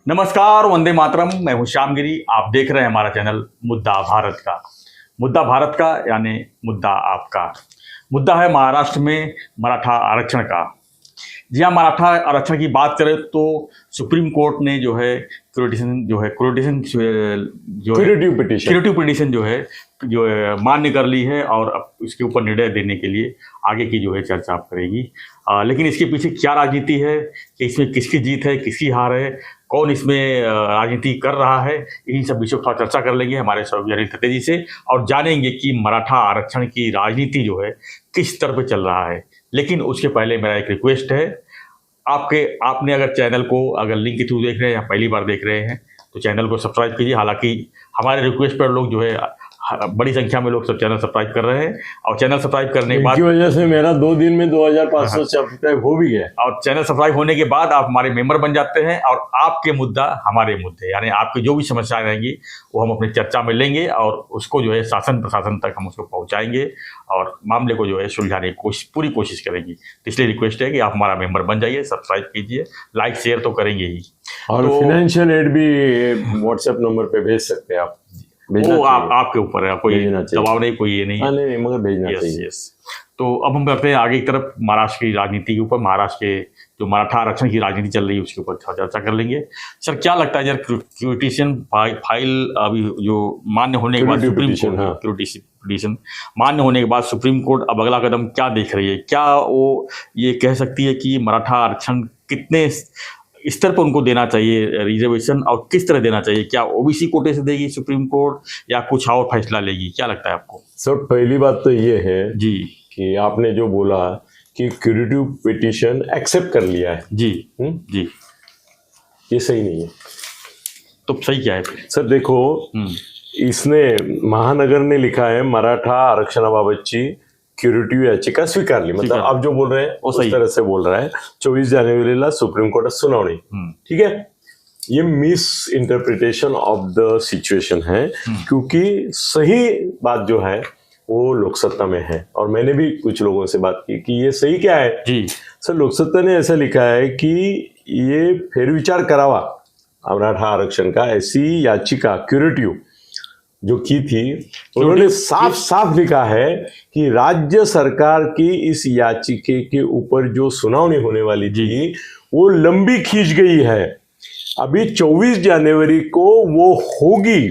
नमस्कार, वंदे मातरम। मैं हूं श्यामगिरी। आप देख रहे हैं हमारा चैनल मुद्दा भारत का। मुद्दा भारत का यानी मुद्दा आपका। मुद्दा है महाराष्ट्र में मराठा आरक्षण का। जी हाँ, मराठा आरक्षण की बात करें तो सुप्रीम कोर्ट ने जो है क्यूरेटिव पिटीशन जो है मान्य कर ली है और अब इसके ऊपर निर्णय देने के लिए आगे की जो है चर्चा आप करेगी। लेकिन इसके पीछे क्या राजनीति है, कि इसमें किसकी जीत है, किसकी हार है, कौन इसमें राजनीति कर रहा है, इन्हीं सब विषयों पर चर्चा कर लेंगे हमारे सहयोगी अनिल थत्ते जी से और जानेंगे कि मराठा आरक्षण की राजनीति जो है किस स्तर पर चल रहा है। लेकिन उसके पहले मेरा एक रिक्वेस्ट है, आपने अगर चैनल को अगर लिंक के थ्रू देख रहे हैं या पहली बार देख रहे हैं तो चैनल को सब्सक्राइब कीजिए। हालांकि हमारे रिक्वेस्ट पर लोग जो है बड़ी संख्या में लोग सब चैनल सब्सक्राइब कर रहे हैं और चैनल सब्सक्राइब करने के बाद की वजह से मेरा 2 दिन में 2500 सब्सक्राइब हो भी गया। और चैनल सब्सक्राइब होने के बाद आप हमारे मेंबर बन जाते हैं और आपके मुद्दा हमारे मुद्दे, यानी आपकी जो भी समस्याएं रहेंगी वो हम अपनी चर्चा में लेंगे और उसको जो है शासन प्रशासन तक हम उसको पहुंचाएंगे और मामले को जो है सुलझाने की पूरी कोशिश करेंगी। तो इसलिए रिक्वेस्ट है कि आप हमारा मेंबर बन जाइए, सब्सक्राइब कीजिए, लाइक शेयर तो करेंगे ही। और फाइनेंशियल एड भी व्हाट्सएप नंबर पे भेज सकते हैं आप। वो आपके ऊपर है, कोई दबाव नहीं, कोई ये नहीं है। नहीं, मगर भेजना चाहिए। तो अब हम करते हैं आगे की तरफ महाराष्ट्र की राजनीति के ऊपर। महाराष्ट्र के जो मराठा आरक्षण की राजनीति चल रही है उसके ऊपर चर्चा कर लेंगे। सर, क्या लगता है यार, पिटीशन फाइल अभी जो मान्य होने के बाद सुप्रीम कोर्ट पिटीशन मान्य होने के बाद सुप्रीम कोर्ट अब अगला कदम क्या देख रही है? क्या वो ये कह सकती है कि मराठा आरक्षण कितने स्तर पर उनको देना चाहिए रिजर्वेशन और किस तरह देना चाहिए? क्या ओबीसी कोटे से देगी सुप्रीम कोर्ट या कुछ और फैसला लेगी? क्या लगता है आपको? सर, पहली बात तो ये है जी कि आपने जो बोला कि क्यूरेटिव पिटीशन एक्सेप्ट कर लिया है। जी जी, ये सही नहीं है। तो सही क्या है फिर? सर देखो, इसने महानगर ने लिखा है मराठा आरक्षणाबाबतची क्युरेटिव्ह याचिका स्वीकारली। मतलब आप जो बोल रहे हैं उस तरह से बोल रहा है। 24 जानेवारीला सुप्रीम कोर्टात सुनावणी। ठीक है, ये miss interpretation of the situation है, क्योंकि सही बात जो है वो लोकसत्ता में है। और मैंने भी कुछ लोगों से बात की कि ये सही क्या है जी। सर, लोकसत्ता ने ऐसा लिखा है कि ये फेरविचार करावा मराठा आरक्षण का, ऐसी याचिका क्यूरेटिव जो की थी, उन्होंने साफ साफ लिखा है कि राज्य सरकार की इस याचिके के ऊपर जो सुनावणी होने वाली थी वो लंबी खींच गई है। अभी 24 जानेवारी को वो होगी।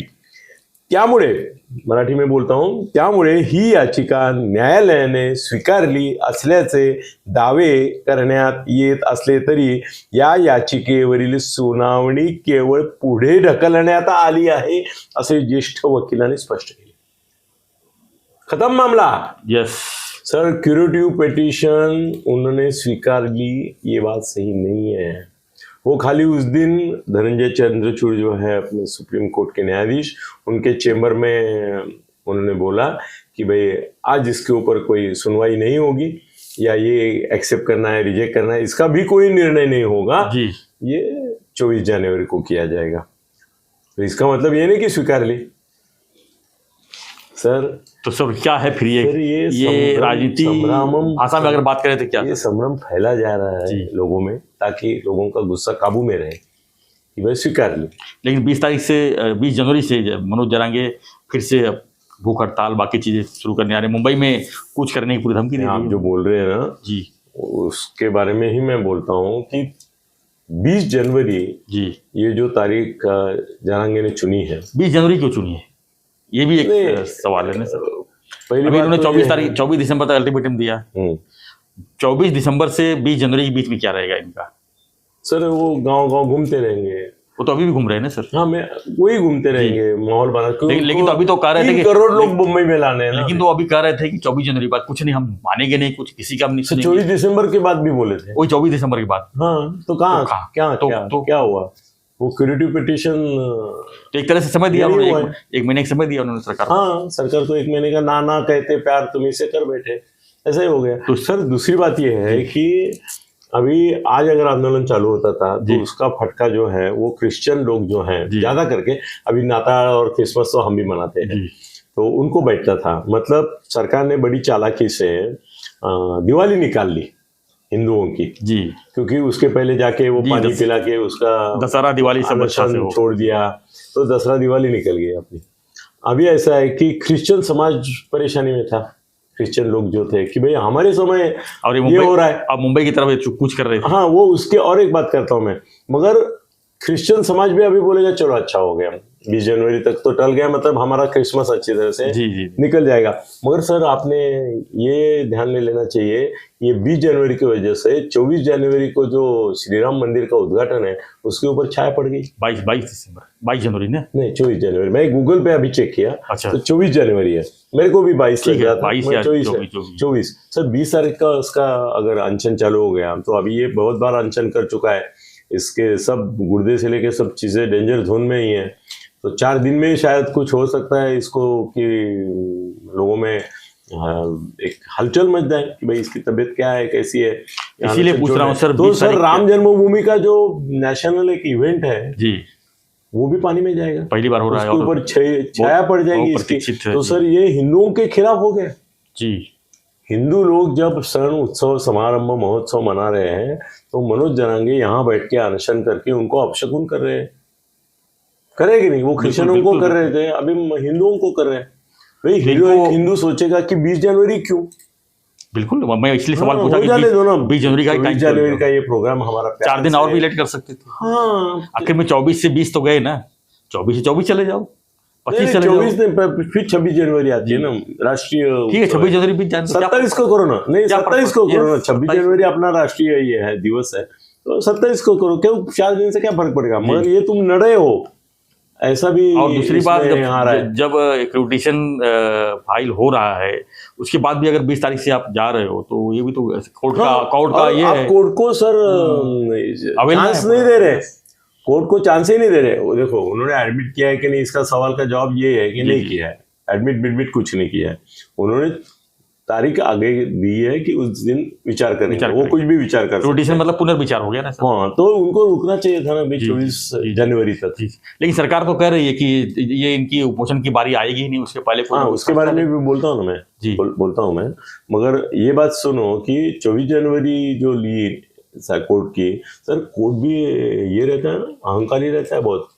त्यामुळे, मराठी में बोलता हूं, त्यामुळे ही याचिका न्यायालयाने स्वीकारली असल्याचे दावे करण्यात येत असले तरी या याचिकेवरील सुनावणी केवळ पुढे ढकलण्यात आली आहे, असे ज्येष्ठ वकिलांनी स्पष्ट केले। खत्म मामला। यस सर, क्यूरेटिव पिटीशन उन्होंने स्वीकार ली, ये बात सही नहीं है। वो खाली उस दिन धनंजय चंद्रचूड़ जो है अपने सुप्रीम कोर्ट के न्यायाधीश, उनके चेंबर में उन्होंने बोला कि भाई आज इसके ऊपर कोई सुनवाई नहीं होगी, या ये एक्सेप्ट करना है रिजेक्ट करना है, इसका भी कोई निर्णय नहीं होगा जी। ये 24 जनवरी को किया जाएगा। तो इसका मतलब ये नहीं कि स्वीकार ली सर। तो सर क्या है फिर ये राजनीति भाषा में अगर बात करें तो क्या ये संभ्रम फैला जा रहा है लोगों में, ताकि लोगों का गुस्सा काबू में रहे कि वह स्वीकार ले। लेकिन 20 जनवरी से मनोज जरांगे फिर से भूख हड़ताल बाकी चीजें शुरू करने आ रहे हैं। मुंबई में कुछ करने की पूरी धमकी दे रही है। आप जो बोल रहे हैं ना जी, उसके बारे में ही मैं बोलता हूँ कि 20 जनवरी जी, ये जो तारीख जरांगे ने चुनी है, 20 जनवरी क्यों चुनी है, ये भी एक सवाल है ना सर। पहली बार उन्होंने 24 दिसंबर तक अल्टीमेटम दिया। 24 दिसंबर से 20 जनवरी के बीच में क्या रहेगा इनका? सर वो गांव घूमते रहेंगे। वो तो अभी भी घूम रहे हैं ना सर। हाँ, मैं वही घूमते रहेंगे, माहौल बना। लेकिन तो अभी तो कह रहे थे कि 3 करोड़ लोग मुंबई में लाने हैं। लेकिन तो अभी कह रहे थे कि 24 जनवरी बाद कुछ नहीं, हम मानेंगे नहीं, कुछ किसी का नहीं। 24 दिसंबर के बाद भी बोले थे। वही 24 दिसंबर के बाद। हाँ, तो कहाँ क्या हुआ? वो क्यूरेटिव पिटीशन एक तरह से समय दिया उन्होंने, एक महीने का समय दिया उन्होंने सरकार। हाँ, सरकार को 1 महीने का ना कहते प्यार तुम्ही से कर बैठे, ऐसा ही हो गया। तो सर दूसरी बात ये है कि अभी आज अगर आंदोलन चालू होता था तो उसका फटका जो है वो क्रिश्चियन लोग जो हैं ज्यादा करके, अभी नाताल और क्रिसमस तो हम भी मनाते हैं, तो उनको बैठता था। मतलब सरकार ने बड़ी चालाकी से दिवाली निकाल ली हिंदुओं की जी, क्योंकि उसके पहले जाके वो पानी पिला के उसका दशहरा दिवाली सब अच्छा से हो। छोड़ दिया, तो दसरा दिवाली निकल गई अपनी। अभी ऐसा है कि क्रिश्चियन समाज परेशानी में था, क्रिश्चियन लोग जो थे कि भाई हमारे समय और ये हो रहा है, अब मुंबई की तरफ कूच कर रहे थे। हाँ वो उसके, और एक बात करता हूँ मैं, मगर क्रिश्चियन समाज भी अभी बोलेगा चलो अच्छा हो गया, 20 जनवरी तक तो टल गया, मतलब हमारा क्रिसमस अच्छी तरह से जी। निकल जाएगा। मगर सर आपने ये ध्यान में लेना चाहिए, ये 20 जनवरी की वजह से 24 जनवरी को जो श्री राम मंदिर का उद्घाटन है उसके ऊपर छाया पड़ गई। 22 जनवरी ने, नहीं 24 जनवरी, मैं गूगल पे अभी चेक किया। अच्छा। तो 24 जनवरी है, मेरे को भी 22 लग रहा था, 24। सर 20 तारीख का उसका अगर अनशन चालू हो गया तो अभी ये बहुत बार अनशन कर चुका है, इसके सब गुर्दे से लेके सब चीजें डेंजर जोन में ही है, तो 4 दिन में शायद कुछ हो सकता है इसको कि लोगों में एक हलचल मच जाए कि भाई इसकी तबीयत क्या है, कैसी है। इसीलिए पूछ रहा हूँ सर। तो सर राम जन्मभूमि का जो नेशनल एक इवेंट है जी, वो भी पानी में जाएगा, पहली बार हो रहा है, उसके ऊपर छाया पड़ जाएगी इसकी। तो सर ये हिंदुओं के खिलाफ हो गया जी। हिंदू लोग जब क्षण उत्सव समारंभ महोत्सव मना रहे हैं तो मनोज जरांगे यहाँ बैठ के अनशन करके उनको अपशकुन कर रहे हैं, करेगी नहीं? वो क्रिश्चियनों को कर रहे थे, अभी हिंदुओं को कर रहे हैं। भाई हिंदू सोचेगा कि 20 जनवरी क्यों? बिल्कुल, मैं इसलिए सवाल पूछा कि 20 जनवरी का 20 जनवरी का ये प्रोग्राम हमारा 4 दिन और भी लेट कर सकते थे। हाँ, आखिर में 24 से 20 तो गए ना, 24 से 24 चले जाओ, 25 चले जाओ। 24 दिन फिर 26 जनवरी आती है ना राष्ट्रीय। ठीक है, 26 जनवरी भी 27 को करो ना, नहीं 27 को करो ना, 26 जनवरी अपना राष्ट्रीय ये है दिवस है, तो 27 को करो, क्यों 4 दिन से क्या फर्क पड़ेगा? मगर ये तुम नड़े हो, ऐसा भी। और दूसरी बात, जब एक्रेडिटेशन फाइल हो रहा है उसके बाद भी अगर 20 तारीख से आप जा रहे हो तो ये भी तो कोर्ट का ये है। कोर्ट को सर चांस नहीं दे रहे, कोर्ट को चांस ही नहीं दे रहे। वो देखो उन्होंने एडमिट किया है कि नहीं, इसका सवाल का जवाब ये है कि नहीं किया है, एडमिट कुछ नहीं किया है। उन्होंने तारीख आगे दी है कि उस दिन विचार करेंगे, वो कुछ भी विचार कर सकते हैं। मतलब पुनर्विचार हो गया ना सर। हाँ, तो उनको रुकना चाहिए था ना 24 जनवरी तक। लेकिन सरकार तो कह रही है कि ये इनकी उपोषण की बारी आएगी ही नहीं, उसके पहले। हाँ, उसके बारे में भी बोलता हूँ ना मैं, बोलता हूँ मैं। मगर ये बात सुनो कि 24 जनवरी जो ली कोर्ट की, सर कोर्ट भी ये रहता है ना, अहंकारी रहता है बहुत।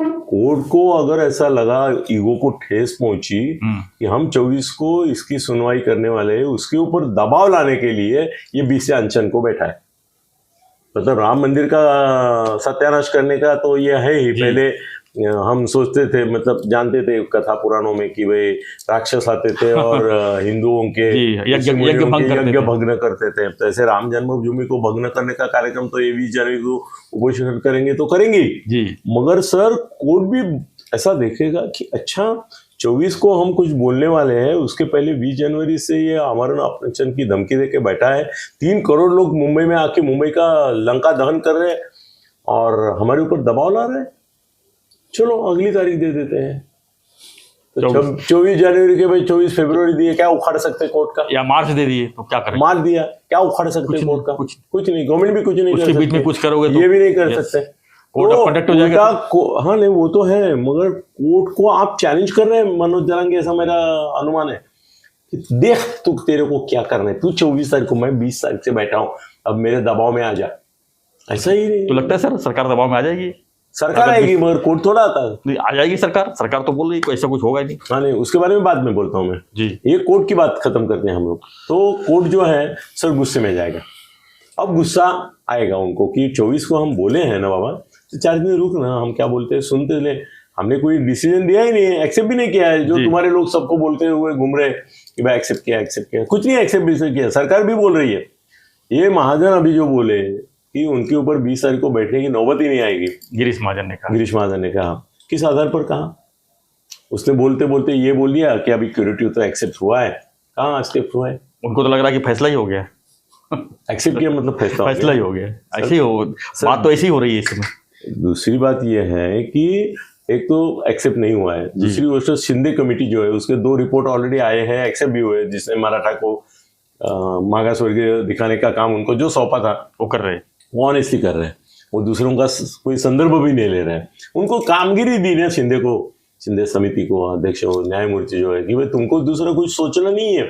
कोर्ट को अगर ऐसा लगा, ईगो को ठेस पहुंची कि हम 24 को इसकी सुनवाई करने वाले हैं, उसके ऊपर दबाव लाने के लिए ये 20 से अनशन को बैठा है। मतलब राम मंदिर का सत्यानाश करने का तो ये है ही। पहले हम सोचते थे, मतलब जानते थे कथा पुराणों में कि भाई राक्षस आते थे और हिंदुओं के यज्ञ भग्न करते थे। तो ऐसे राम जन्मभूमि को भग्न करने का कार्यक्रम तो ये 20 जनवरी को उपोषण करेंगे तो करेंगे जी। मगर सर कोर्ट भी ऐसा देखेगा कि अच्छा 24 को हम कुछ बोलने वाले हैं, उसके पहले 20 जनवरी से ये आमरण अपरेशन की धमकी देके बैठा है। 3 करोड़ लोग मुंबई में आके मुंबई का लंका दहन कर रहे हैं और हमारे ऊपर दबाव ला रहे हैं। चलो अगली तारीख दे देते हैं, तो 24 जनवरी के भाई 24 फरवरी दिए, क्या उखाड़ सकते कोर्ट का? या मार्च दे दिए तो क्या करें? मार दिया, क्या उखाड़ सकते कोर्ट का? कुछ नहीं, गवर्नमेंट भी कुछ नहीं कर सकते। बीच में कुछ करोगे तो ये भी नहीं कर सकते, कोर्ट ऑफ कंडक्ट हो जाएगा। हाँ नहीं वो तो है, मगर कोर्ट को आप चैलेंज कर रहे हैं मनोज जरांगे, ऐसा मेरा अनुमान है। देख तू तेरे को क्या करना है, तू 24 तारीख को, मैं 20 तारीख से बैठा हूँ, अब मेरे दबाव में आ जा। ऐसा ही नहीं तो लगता है सर सरकार दबाव में आ जाएगी? सरकार आएगी मगर कोर्ट थोड़ा आता है। आ जाएगी सरकार तो बोल रही है ऐसा कुछ होगा नहीं। हाँ नहीं, उसके बारे में बाद में बोलता हूँ मैं जी। ये कोर्ट की बात खत्म करते हैं हम लोग। तो कोर्ट जो है सर गुस्से में जाएगा। अब गुस्सा आएगा उनको कि 24 को हम बोले हैं ना बाबा, तो 4 दिन रुक ना, हम क्या बोलते हैं सुनते ले, हमने कोई डिसीजन दिया ही नहीं है, एक्सेप्ट भी नहीं किया है। जो तुम्हारे लोग सबको बोलते हुए घूम रहे कि भाई एक्सेप्ट किया, कुछ नहीं एक्सेप्ट किया। सरकार भी बोल रही है, ये महाजन अभी जो बोले कि उनके ऊपर 20 तारीख को बैठने की नौबत ही नहीं आएगी, गिरीश महाजन ने कहा। किस आधार पर कहा? उसने बोलते बोलते ये बोल दिया कि अभी क्यूरेटिव तो एक्सेप्ट हुआ है। कहाँ एक्सेप्ट हुआ है? उनको तो लग रहा है कि फैसला ही हो गया। एक्सेप्ट किया मतलब फैसला ही हो गया। ऐसे ही हो, बात तो ऐसी ही हो रही है इसमें। दूसरी बात यह है कि एक तो एक्सेप्ट नहीं हुआ है, दूसरी वोट शिंदे कमेटी जो है उसके 2 रिपोर्ट ऑलरेडी आए हैं, एक्सेप्ट भी हुए, जिसने मराठा को मागासवर्गीय दिखाने का काम उनको जो सौंपा था वो कर रहे हैं, वो ऑनेस्टली कर रहे हैं। वो दूसरों का कोई संदर्भ भी नहीं ले रहे हैं। उनको कामगिरी दी ना शिंदे समिति को, अध्यक्ष न्यायमूर्ति जो है, कि भाई तुमको दूसरा कुछ सोचना नहीं है,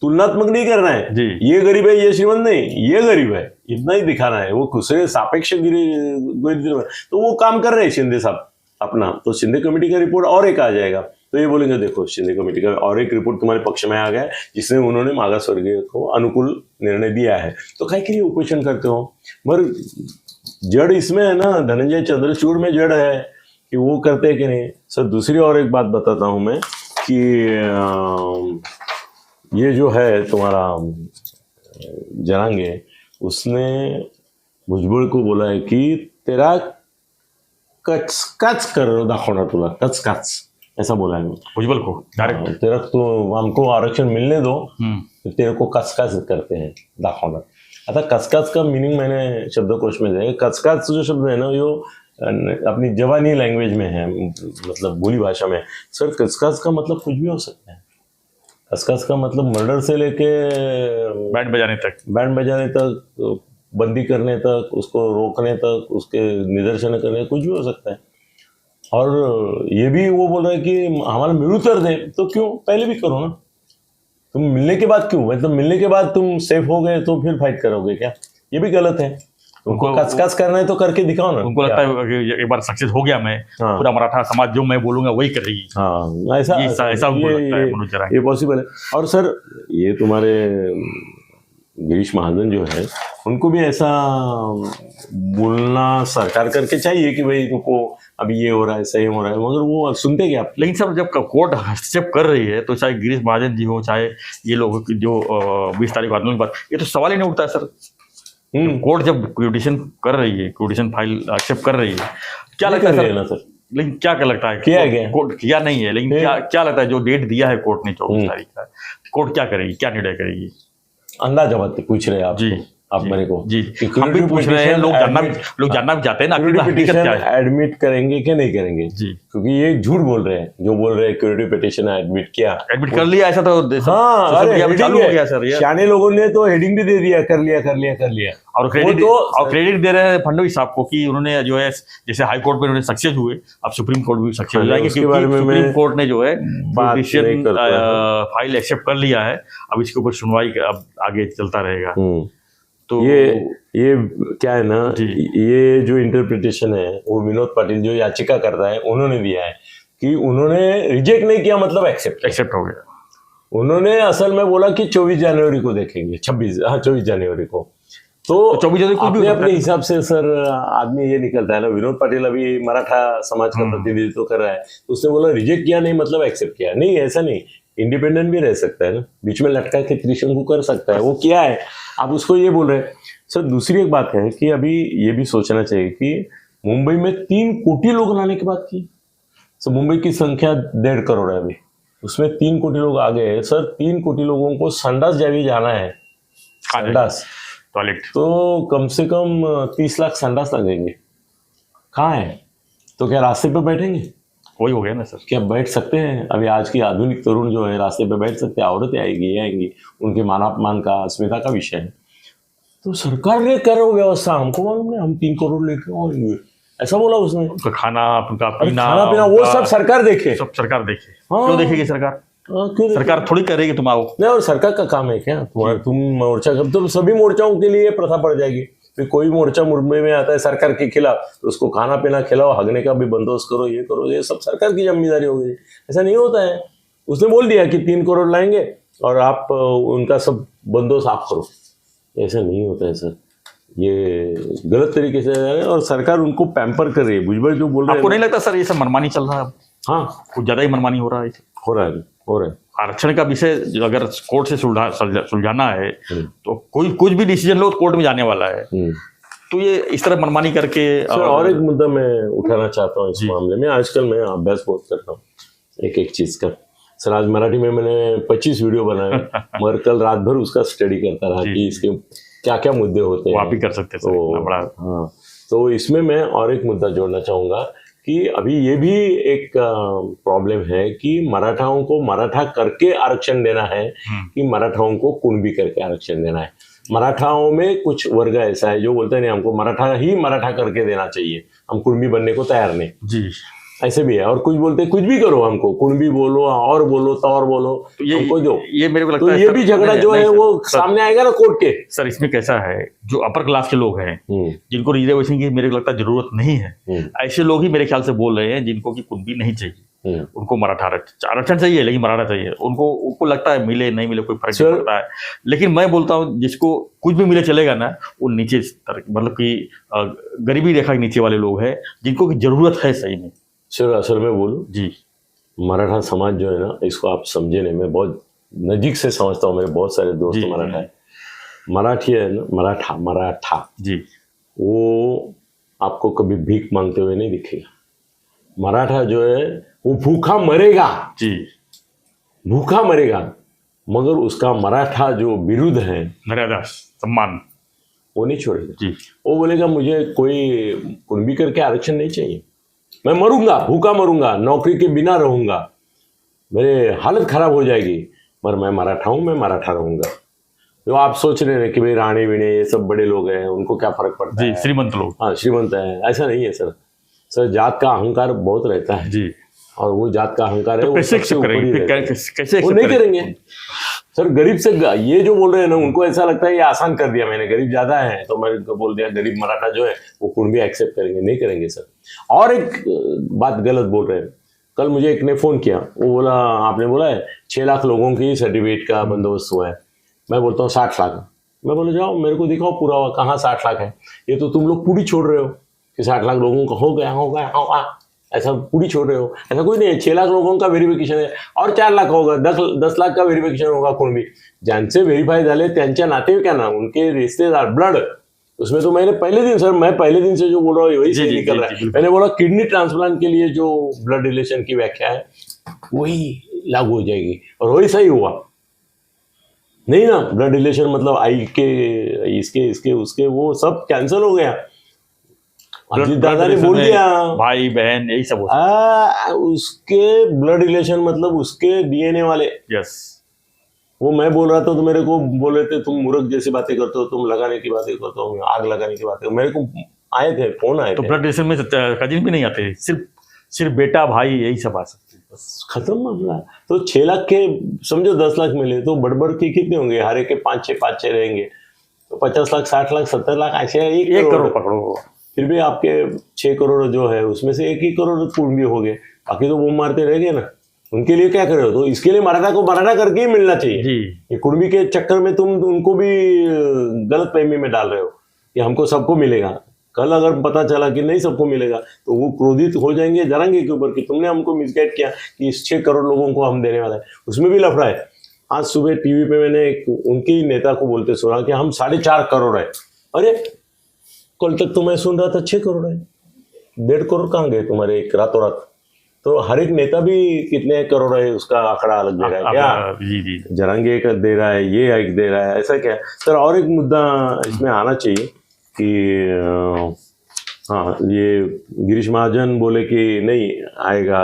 तुलनात्मक नहीं करना है जी। ये गरीब है ये श्रीमंत नहीं, ये गरीब है इतना ही दिखाना है। वो दूसरे सापेक्ष तो वो काम कर रहे हैं शिंदे साहब अपना। तो शिंदे कमेटी का रिपोर्ट और एक आ जाएगा तो ये बोलेंगे देखो शिंदे कमेटी का और एक रिपोर्ट तुम्हारे पक्ष में आ गया है जिसमें उन्होंने मागासवर्गीय को अनुकूल निर्णय दिया है, तो काहे के लिए उपोषण करते हो। मगर जड़ इसमें है ना, धनंजय चंद्रचूड़ में जड़ है कि वो करते हैं कि नहीं। सर दूसरी और एक बात बताता हूं मैं कि ये जो है तुम्हारा जरांगे, उसने भुजबळ को बोला है कि तेरा कचकाच कर दाखवणार तुला, कचकाच ऐसा बोला है भुजबल को डायरेक्ट। तेरा तो हमको आरक्षण मिलने दो, तो तेरे को कचकाच करते हैं दाखवणार। आता कचकाच का मीनिंग मैंने शब्दकोश में दिया। कचकाच जो शब्द है ना यो अपनी जवानी लैंग्वेज में है, मतलब बोली भाषा में। सर कचकाच का मतलब कुछ भी हो सकता है। कचकाच का मतलब मर्डर से लेके बैंड बजाने तक, बंदी करने तक, उसको रोकने तक, उसके निदर्शन करने कुछ भी हो सकता है। और ये भी वो बोल रहे हैं कि हमारा मिलूतर दे, तो क्यों पहले भी करो ना, तुम मिलने के बाद क्यों, मतलब मिलने के बाद तुम सेफ हो गए तो फिर फाइट करोगे क्या, ये भी गलत है। उनको कचकाच करना है तो करके दिखाओ ना। उनको लगता है कि एक बार सक्सेस हो गया मैं, पूरा मराठा समाज जो मैं बोलूंगा वही करेगी। हाँ ऐसा उनको लगता है मनोज जरांगे। ये पॉसिबल है। और सर ये तुम्हारे गिरीश महाजन जो है उनको भी ऐसा बोलना सरकार करके चाहिए कि भाई रुको अभी ये हो रहा है, सही हो रहा है, मगर वो सुनते क्या। लेकिन सब जब कोर्ट हस्तक्षेप कर रही है तो चाहे गिरीश महाजन जी हो, चाहे ये लोग जो 20 तारीख को आंदोलन की बात, ये तो सवाल ही नहीं उठता है सर। कोर्ट जब पिटीशन कर रही है, पिटीशन फाइल एक्सेप्ट कर रही है, क्या लगता है सर? लेकिन क्या लगता है किया गया कोर्ट किया नहीं है, लेकिन क्या लगता है जो डेट दिया है कोर्ट ने 24 तारीख का, कोर्ट क्या करेगी, क्या निर्णय करेगी? अंदाजा मत पूछ रहे आप जी आप मेरे को जी हम भी पूछ रहे हैं, लोग जानना भी चाहते हैं ना हकीकत क्या है। एडमिट करेंगे कि नहीं करेंगे जी, क्योंकि ये झूठ बोल रहे हैं जो बोल रहे हैं क्यूरेटिव पिटीशन एडमिट कर लिया, ऐसा तो हाँ चालू हो गया सर। सियाने लोगों ने तो हेडिंग भी दे दिया, कर लिया और क्रेडिट दे रहे हैं फडणवीस साहब को कि उन्होंने जो है जैसे हाई कोर्ट में उन्होंने सक्सेस हुए, अब सुप्रीम कोर्ट भी सक्सेस हो जाएंगे क्योंकि सुप्रीम कोर्ट ने जो है पिटीशन फाइल एक्सेप्ट कर लिया है। अब इसके ऊपर सुनवाई अब आगे चलता रहेगा। तो ये क्या है ना, ये जो इंटरप्रिटेशन है वो विनोद पाटिल जो याचिका कर रहा है उन्होंने दिया है कि उन्होंने रिजेक्ट नहीं किया, मतलब एक्सेप्ट हो गया। उन्होंने असल में बोला कि 24 जनवरी को देखेंगे, 24 जनवरी को। तो 24 जनवरी को भी अपने हिसाब से सर आदमी ये निकलता है ना, विनोद पाटिल अभी मराठा समाज का प्रतिनिधित्व कर रहा है, तो उसने बोला रिजेक्ट किया नहीं मतलब एक्सेप्ट किया। नहीं, ऐसा नहीं, इंडिपेंडेंट भी रह सकता है ना, बीच में लटका के त्रिशंकु कर सकता है, वो किया है। आप उसको ये बोल रहे हैं। सर दूसरी एक बात है कि अभी ये भी सोचना चाहिए कि मुंबई में 3 कोटी लोग लाने के बाद की, सर मुंबई की संख्या 1.5 करोड़ है अभी, उसमें 3 कोटी लोग आ गए हैं। सर 3 कोटी लोगों को संडास जाना है, संडास टॉयलेट, तो कम से कम 30 लाख संडास लगेंगे। कहाँ है? तो क्या रास्ते पे बैठेंगे? वही हो गया ना सर। क्या बैठ सकते हैं? अभी आज की आधुनिक तरुण जो है रास्ते पे बैठ सकते हैं? औरतें आएंगी, उनके मानापमान का, अस्मिता का विषय है। तो सरकार ने करो व्यवस्था, हमको मालूम नहीं, हम 3 करोड़ लेके आएंगे, ऐसा बोला उसने। उनका खाना पीना वो सब सरकार देखे, हाँ। क्यों देखेगी सरकार? सरकार थोड़ी करेगी, तुम आओ नहीं। और सरकार का काम है क्या तुम्हारा? तुम मोर्चा कब, तो सभी मोर्चाओं के लिए प्रथा पड़ जाएगी। फिर कोई मोर्चा मुंबई में आता है सरकार के खिलाफ, तो उसको खाना पीना खिलाओ, हगने का भी बंदोबस्त करो, ये करो, ये सब सरकार की जिम्मेदारी हो गई। ऐसा नहीं होता है। उसने बोल दिया कि 3 करोड़ लाएंगे और आप उनका सब बंदोबस्त आप करो। ऐसा नहीं होता है सर, ये गलत तरीके से है और सरकार उनको पैम्पर कर रही है। भुजबल जो बोल रहे हैं, आपको नहीं लगता सर ये सब मनमानी चल रहा है? हाँ, कुछ ज्यादा ही मनमानी हो रहा है। आरक्षण का विषय अगर कोर्ट से सुलझाना है तो कोई कुछ भी डिसीजन लो तो कोर्ट में जाने वाला है, तो ये इस तरह मनमानी करके। और एक मुद्दा मैं उठाना चाहता हूँ इस मामले में। आजकल मैं अभ्यास बहुत करता हूँ एक चीज का। सर आज मराठी में मैंने 25 वीडियो बनाए, मगर कल रात भर उसका स्टडी करता रहा कि इसके क्या क्या मुद्दे होते हैं। आप भी कर सकते हैं हाँ, तो इसमें मैं और एक मुद्दा जोड़ना चाहूंगा कि अभी ये भी एक प्रॉब्लम है कि मराठाओं को मराठा करके आरक्षण देना है कि मराठाओं को कुणबी करके आरक्षण देना है। मराठाओं में कुछ वर्ग ऐसा है जो बोलते हैं नहीं, हमको मराठा करके देना चाहिए, हम कुणबी बनने को तैयार नहीं। जी, ऐसे भी है। और कुछ बोलते हैं कुछ भी करो, हमको कुणबी बोलो और बोलो तो और बोलो, तो ये हमको दो। ये मेरे को लगता तो है ये सर, भी झगड़ा नहीं, जो नहीं, है सर, वो सर, सामने आएगा ना कोर्ट के। सर इसमें कैसा है, जो अपर क्लास के लोग हैं जिनको रिजर्वेशन की मेरे को लगता है जरूरत नहीं है, ऐसे लोग ही मेरे ख्याल से बोल रहे हैं जिनको कि कुणबी नहीं चाहिए, उनको मराठा आरक्षण चाहिए लेकिन मराठा चाहिए। उनको लगता है मिले नहीं मिले कोई फर्क नहीं पड़ता है। लेकिन मैं बोलता हूँ जिसको कुछ भी मिले चलेगा ना, वो नीचे स्तर मतलब कि गरीबी रेखा के नीचे वाले लोग हैं जिनको की जरूरत है सही में। सर असल में बोलूं जी, मराठा समाज जो है ना, इसको आप समझे नहीं, मैं बहुत नजीक से समझता हूँ, मेरे बहुत सारे दोस्त मराठा है। मराठी है ना, मराठा जी, वो आपको कभी भीख मांगते हुए नहीं दिखेगा। मराठा जो है वो भूखा मरेगा जी, भूखा मरेगा, मगर उसका मराठा जो विरुद्ध है, मर्यादा सम्मान, वो नहीं छोड़ेगा जी। वो बोलेगा मुझे कोई कुणबी करके आरक्षण नहीं चाहिए, मैं मरूंगा, भूखा मरूंगा, नौकरी के बिना रहूंगा, मेरे हालत खराब हो जाएगी, पर मैं मराठा हूं, मैं मराठा रहूंगा। जो आप सोच रहे हैं कि भाई राणे विणे ये सब बड़े लोग हैं, उनको क्या फर्क पड़ता है, श्रीमंत लोग, हाँ श्रीमंत है, ऐसा नहीं है सर। सर जात का अहंकार बहुत रहता है जी, और वो जात का अहंकार है, तो कैसे वो नहीं करेंगे सर। गरीब से ये जो बोल रहे हैं ना, उनको ऐसा लगता है ये आसान कर दिया मैंने, गरीब ज्यादा है तो मैंने बोल दिया गरीब मराठा जो है वो कुणबी एक्सेप्ट करेंगे, नहीं करेंगे सर। और एक बात गलत बोल रहे हैं, कल मुझे एक ने फोन किया, वो बोला आपने बोला है 6 लाख लोगों की सर्टिफिकेट का बंदोबस्त हुआ है, मैं बोलता हूँ 60 लाख। मैं बोला जाओ मेरे को दिखाओ पूरा हुआ, कहाँ 60 लाख है, ये तो तुम लोग पूरी छोड़ रहे हो कि 60 लाख लोगों का हो गया, ऐसा पूरी छोड़ रहे हो, ऐसा कोई नहीं है। 6 लाख लोगों का वेरिफिकेशन है और 4 लाख होगा, 10 लाख का वेरिफिकेशन होगा कुणबी, ज्यांचे व्हेरीफाय झाले त्यांच्या नातेवाईकांना, उनके रिश्तेदार, ब्लड, उसमें तो मैंने पहले दिन सर, मैं पहले दिन से जो बोल रहा हूँ वही सही निकल रहा है। मैंने बोला किडनी ट्रांसप्लांट के लिए जो ब्लड रिलेशन की व्याख्या है वही लागू हो जाएगी, और वही सही हुआ। नहीं ना, ब्लड रिलेशन मतलब आई के इसके उसके वो सब कैंसिल हो गया। अजीत दादा ने बोल दिया भाई बहन यही सब उसके ब्लड रिलेशन मतलब उसके डीएनए वाले। यस, वो मैं बोल रहा था तो मेरे को बोल रहे थे तुम मूर्ख जैसी बातें करते हो, तुम लगाने की बातें करते हो, आग लगाने की बातें, मेरे को आए थे फोन आए थे। तो ब्लड रिलेशन में कजिन भी नहीं आते, सिर्फ बेटा भाई यही सब आ सकते, बस खत्म मामला। तो 6 लाख के समझो 10 लाख मिले तो बड़बड़ के कितने होंगे, हर एक के 5-6 रहेंगे, तो 50 लाख 60 लाख 70 लाख ऐसे 1 करोड़ पकड़ो, फिर भी आपके 6 करोड़ जो है उसमें से 1 ही करोड़ कुणबी हो गए, बाकी तो वो मारते रह गए ना। उनके लिए क्या कर रहे हो, तो इसके लिए मराठा को मराठा करके ही मिलना चाहिए जी। ये कुणबी के चक्कर में तुम उनको भी गलत फहमी में डाल रहे हो कि हमको सबको मिलेगा। कल अगर पता चला कि नहीं सबको मिलेगा तो वो क्रोधित हो जाएंगे जरांगे के ऊपर कि तुमने हमको मिसगाइड किया कि इस 6 करोड़ लोगों को हम देने वाला है। उसमें भी लफड़ा है। आज सुबह टीवी पे मैंने उनके ही नेता को बोलते सुना कि हम 4.5 करोड़ है। अरे कल तक तो मैं सुन रहा था 6 करोड़ है, 1.5 करोड़ कहाँ गए तुम्हारे एक रातों रात। तो हर एक नेता भी कितने करोड़ है उसका आंकड़ा अलग दे रहा है क्या? जी। जरांगे एक दे रहा है, ये एक दे रहा है, ऐसा क्या सर? और एक मुद्दा इसमें आना चाहिए कि हाँ, ये गिरीश महाजन बोले कि नहीं आएगा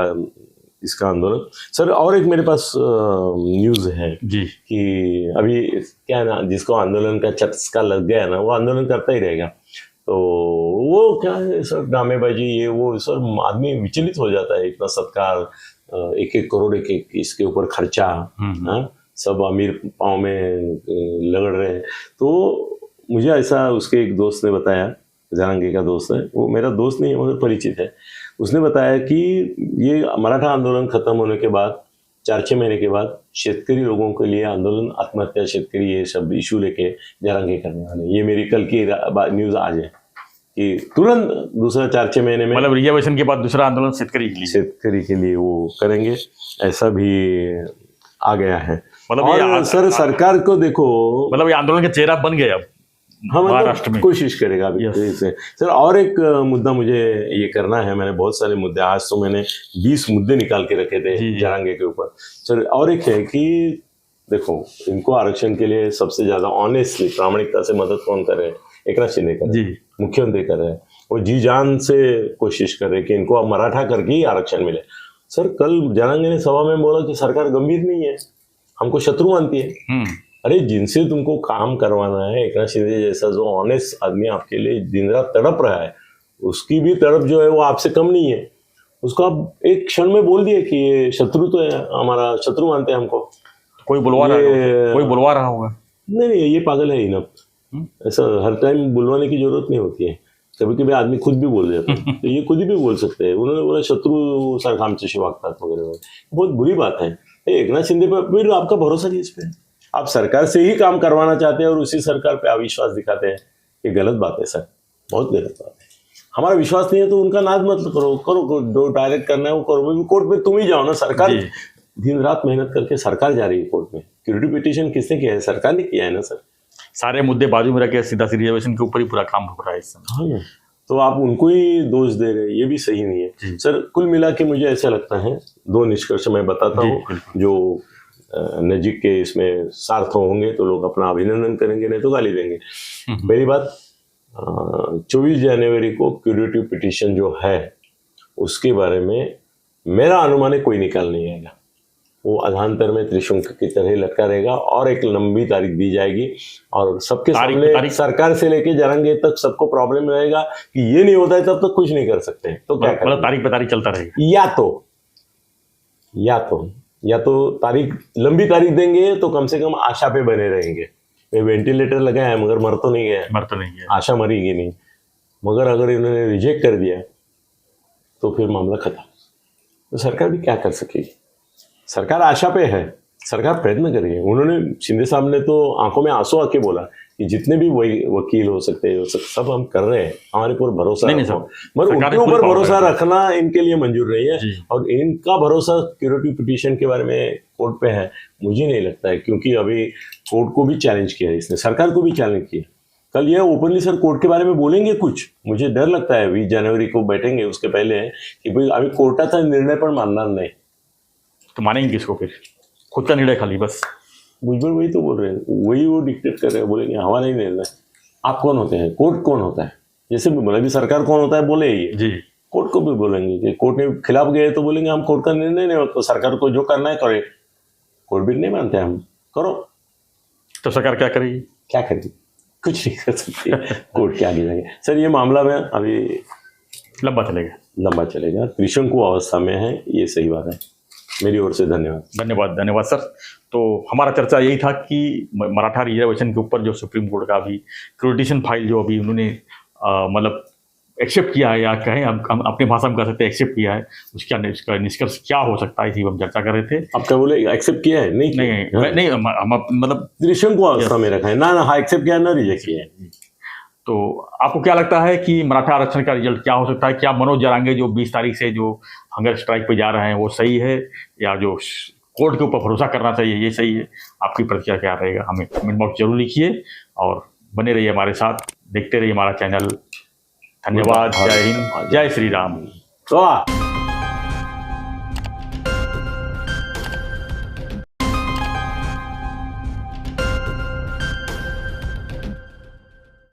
इसका आंदोलन। सर और एक मेरे पास न्यूज़ है जी कि अभी क्या है ना, जिसको आंदोलन का चस्का लग गया ना वो आंदोलन करता ही रहेगा। तो वो क्या है सर, ड्रामेबाजी ये वो सर, आदमी विचलित हो जाता है। इतना सत्कार, 1-1 करोड़ एक इसके ऊपर खर्चा, सब अमीर पाँव में लगड़ रहे हैं। तो मुझे ऐसा उसके एक दोस्त ने बताया, जरांगे का दोस्त है, वो मेरा दोस्त नहीं है मगर परिचित है, उसने बताया कि ये मराठा आंदोलन खत्म होने के बाद 4-6 महीने के बाद शेतकरी लोगों के लिए आंदोलन, आत्महत्या, शेतकरी, ये सब इशू लेके जरांगे करने वाले। ये मेरी कल की न्यूज़ आज है कि तुरंत दूसरा 4-6 महीने में, मतलब रिजर्वेशन के बाद दूसरा आंदोलन शेतकरी के लिए वो करेंगे, ऐसा भी आ गया है। मतलब और सर सरकार को देखो, मतलब ये आंदोलन का चेहरा बन गया अब। हाँ, मतलब कोशिश करेगा अभी से। सर और एक मुद्दा मुझे ये करना है, मैंने बहुत सारे मुद्दे, आज तो मैंने 20 मुद्दे निकाल के रखे थे जरांगे के ऊपर। सर और एक है कि देखो, इनको आरक्षण के लिए सबसे ज्यादा ऑनेस्टली, प्रामाणिकता से मदद कौन कर रहे हैं? एकनाथ शिंदे कर रहे हैं, मुख्यमंत्री कर रहे हैं। वो जी जान से कोशिश कर रहे हैं कि इनको मराठा करके ही आरक्षण मिले। सर कल जरांगे ने सभा में बोला कि सरकार गंभीर नहीं है, हमको शत्रु मानती है। अरे जिनसे तुमको काम करवाना है, एकनाथ शिंदे जैसा जो ऑनेस्ट आदमी आपके लिए दिन रात तड़प रहा है, उसकी भी तड़प जो है वो आपसे कम नहीं है। उसको आप एक क्षण में बोल दिए कि ये शत्रु तो है, हमारा शत्रु मानते हैं हमको। कोई बुलवा रहा होगा। नहीं, ये पागल है इनफ। ऐसा हर टाइम बुलवाने की जरूरत नहीं होती है, कभी कभी आदमी खुद भी बोल देता है। तो ये खुद ही भी बोल सकते हैं। उन्होंने बोला शत्रु सारखं आमच्याशी वागतात वगैरह, बहुत बुरी बात है। एकनाथ शिंदे पर फिर आपका भरोसा नहीं इस पे। आप सरकार से ही काम करवाना चाहते हैं और उसी सरकार पे अविश्वास दिखाते हैं, ये गलत बात है सर, बहुत गलत बात है। हमारा विश्वास नहीं है तो उनका नाज मत करो, जो डायरेक्ट करना है वो करो। कोर्ट में तुम ही जाओ ना, सरकार दिन रात मेहनत करके सरकार जा रही है कोर्ट में। सिक्योरिटी पिटीशन किसने किया है? सरकार ने किया है ना सर। सारे मुद्दे बाजू में रखे सीधा रिजर्वेशन के ऊपर ही पूरा काम हो रहा है इस समय। हाँ, तो आप उनको ही दोष दे रहे हैं, ये भी सही नहीं है सर। कुल मिला के मुझे ऐसा लगता है, दो निष्कर्ष मैं बताता हूँ जो नजीक के इसमें सार्थ होंगे तो लोग अपना अभिनंदन करेंगे, नहीं तो गाली देंगे। पहली बात, 24 जनवरी को क्यूरेटिव पिटीशन जो है उसके बारे में मेरा अनुमान है कोई निकाल नहीं आएगा। वो अधांतर में त्रिशंक की तरह लटका रहेगा और एक लंबी तारीख दी जाएगी और सबके सामने सरकार से लेके जरांगे तक सबको प्रॉब्लम रहेगा कि ये नहीं होता है तब तक कुछ नहीं कर सकते। तो क्या मतलब तारीख पे तारीख चलता रहेगा। या तो तारीख लंबी तारीख देंगे तो कम से कम आशा पे बने रहेंगे। वेंटिलेटर लगाया है मगर मर तो नहीं गया, आशा मरेगी नहीं। मगर अगर इन्होंने रिजेक्ट कर दिया तो फिर मामला खत्म। तो सरकार भी क्या कर सकेगी? सरकार आशा पे है, सरकार प्रयत्न कर रही है। उन्होंने शिंदे साहब ने तो आंखों में आंसू आके बोला कि जितने भी वकील हो सकते हैं सब हम कर रहे हैं, हमारे पर भरोसा रखो। मगर उनके ऊपर भरोसा रखना इनके लिए मंजूर नहीं है और इनका भरोसा सिक्योरिटी पिटीशन के बारे में कोर्ट पे है, मुझे नहीं लगता है। क्योंकि अभी कोर्ट को भी चैलेंज किया है इसने, सरकार को भी चैलेंज किया। कल ये ओपनली सर कोर्ट के बारे में बोलेंगे कुछ, मुझे डर लगता है 20 जनवरी को बैठेंगे उसके पहले कि भाई अभी कोर्टाचा निर्णय पण मानणार नाही। तो मानेंगे किसको? फिर खुद का निर्णय खाली बस। भुजबल वही तो बोल रहे हैं, वही वो डिक्टेट कर रहे हैं, बोलेंगे हमारा नहीं निर्णय। आप कौन होते हैं? कोर्ट कौन होता है? जैसे भी बोला, सरकार कौन होता है बोले ये जी, कोर्ट को भी बोलेंगे कि कोर्ट ने खिलाफ गए तो बोलेंगे हम कोर्ट का निर्णय नहीं होता, सरकार को जो करना है करे। कोर्ट भी नहीं मानते हम, करो। तो सरकार क्या करेगी? क्या करेगी? कुछ नहीं कर सकती। कोर्ट के आगे जाएंगे सर। ये मामला में अभी लंबा चलेगा, त्रिशंकु अवस्था में है, ये सही बात है। मेरी ओर से धन्यवाद सर। तो हमारा चर्चा यही था कि मराठा रिजर्वेशन के ऊपर जो सुप्रीम कोर्ट का अभी क्रिटिशन फाइल जो अभी उन्होंने मतलब एक्सेप्ट किया है, या कहें हम अपने भाषा में कह सकते हैं एक्सेप्ट किया है, उसका निष्कर्ष क्या हो सकता है, इसी हम चर्चा कर रहे थे। आप क्या बोले? एक्सेप्ट किया है? नहीं, हम मतलब त्रिशंकु अवस्था में रखा है ना, हाँ एक्सेप्ट किया ना रिजेक्ट किया है। तो आपको क्या लगता है कि मराठा आरक्षण का रिजल्ट क्या हो सकता है? क्या मनोज जरांगे जो 20 तारीख से जो हंगर स्ट्राइक पे जा रहे हैं वो सही है, या जो कोर्ट के ऊपर भरोसा करना चाहिए ये सही है? आपकी प्रतिक्रिया क्या रहेगा? हमें कमेंट बॉक्स जरूर लिखिए और बने रहिए हमारे साथ, देखते रहिए हमारा चैनल। धन्यवाद। जय हिंद, जय श्री राम।